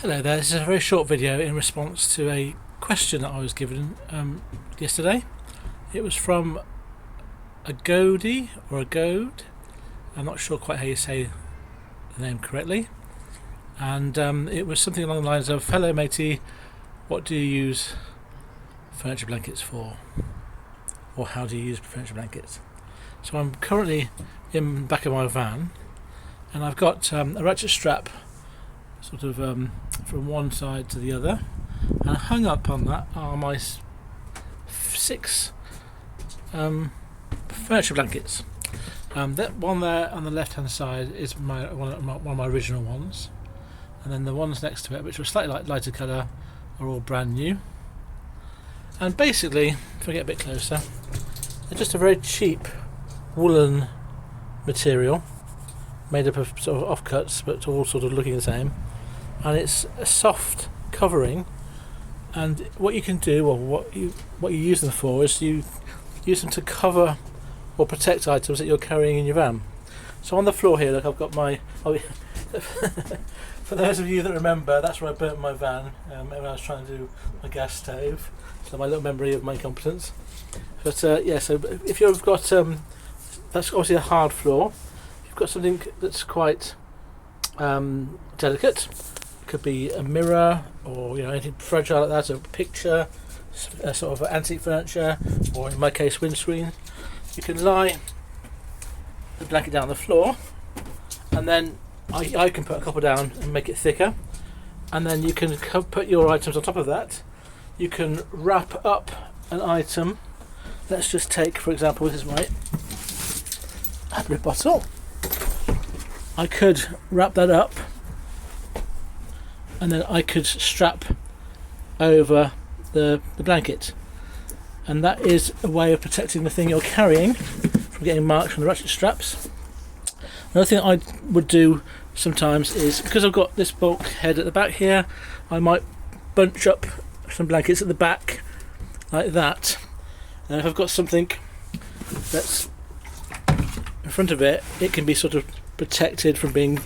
Hello there, this is a very short video in response to a question that I was given yesterday. It was from Ogode or Ogode, I'm not sure quite how you say the name correctly, and it was something along the lines of, hello matey, what do you use furniture blankets for? Or how do you use furniture blankets? So I'm currently in the back of my van and I've got a ratchet strap sort of from one side to the other, and hung up on that are my six furniture blankets. That one there on the left hand side is one of my original ones, and then the ones next to it, which are slightly lighter colour, are all brand new. And basically, if I get a bit closer, they're just a very cheap woolen material made up of sort of offcuts, but all sort of looking the same, and it's a soft covering. And what you can do, or what you use them for, is you use them to cover or protect items that you're carrying in your van. So on the floor here, look, I've got my for those of you that remember, that's where I burnt my van when I was trying to do my gas stove. So my little memory of my incompetence. But yeah, so if you've got that's obviously a hard floor. If you've got something that's quite delicate, it could be a mirror, or anything fragile like that, a picture, a sort of antique furniture, or in my case windscreen. You can lie the blanket down on the floor, and then I can put a couple down and make it thicker, and then you can put your items on top of that. You can wrap up an item. Let's just take, for example, this is my Adbri bottle. I could wrap that up, and then I could strap over the blanket, and that is a way of protecting the thing you're carrying from getting marked from the ratchet straps. Another thing I would do sometimes is, because I've got this bulkhead at the back here, I might bunch up some blankets at the back like that, and if I've got something that's in front of it, it can be sort of protected from being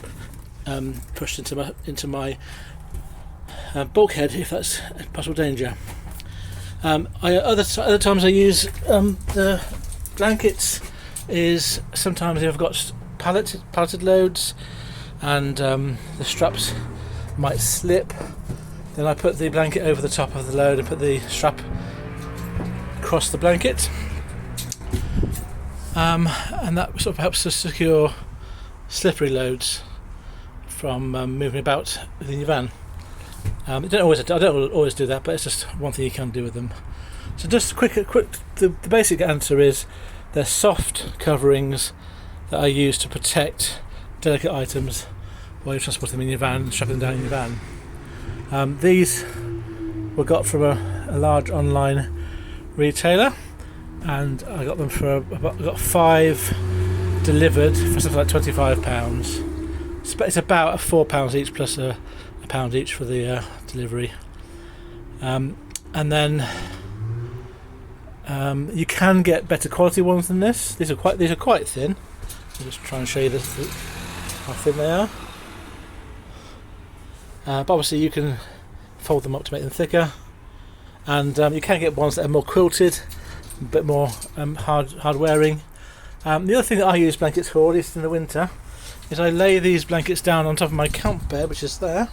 pushed into my bulkhead, if that's a possible danger. Other times I use the blankets is sometimes if I've got palleted loads and the straps might slip, then I put the blanket over the top of the load and put the strap across the blanket, and that sort of helps to secure slippery loads from moving about within your van. I don't always do that, but it's just one thing you can do with them. So just quick, the basic answer is they're soft coverings that I use to protect delicate items while you transport them in your van, strap them down in your van. These were got from a large online retailer, and I got them I got 5 delivered for something like £25. It's about £4 each plus a pound each for the delivery, and then you can get better quality ones than this. These are quite thin. I'll just try and show you how thin they are. But obviously you can fold them up to make them thicker, and you can get ones that are more quilted, a bit more hard wearing. The other thing that I use blankets for, at least in the winter, is I lay these blankets down on top of my camp bed, which is there,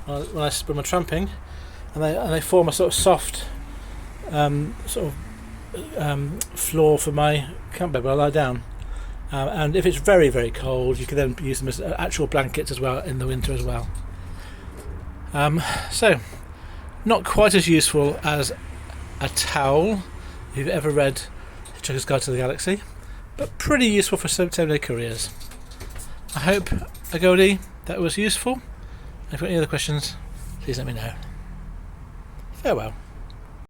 when I'm tramping, and they form a sort of soft floor for my camp bed where I lie down. And if it's very, very cold, you can then use them as actual blankets as well in the winter as well. So, not quite as useful as a towel if you've ever read Hitchhiker's Guide to the Galaxy, but pretty useful for same-day couriers. I hope, Ogode, that was useful. If you've got any other questions, please let me know. Farewell.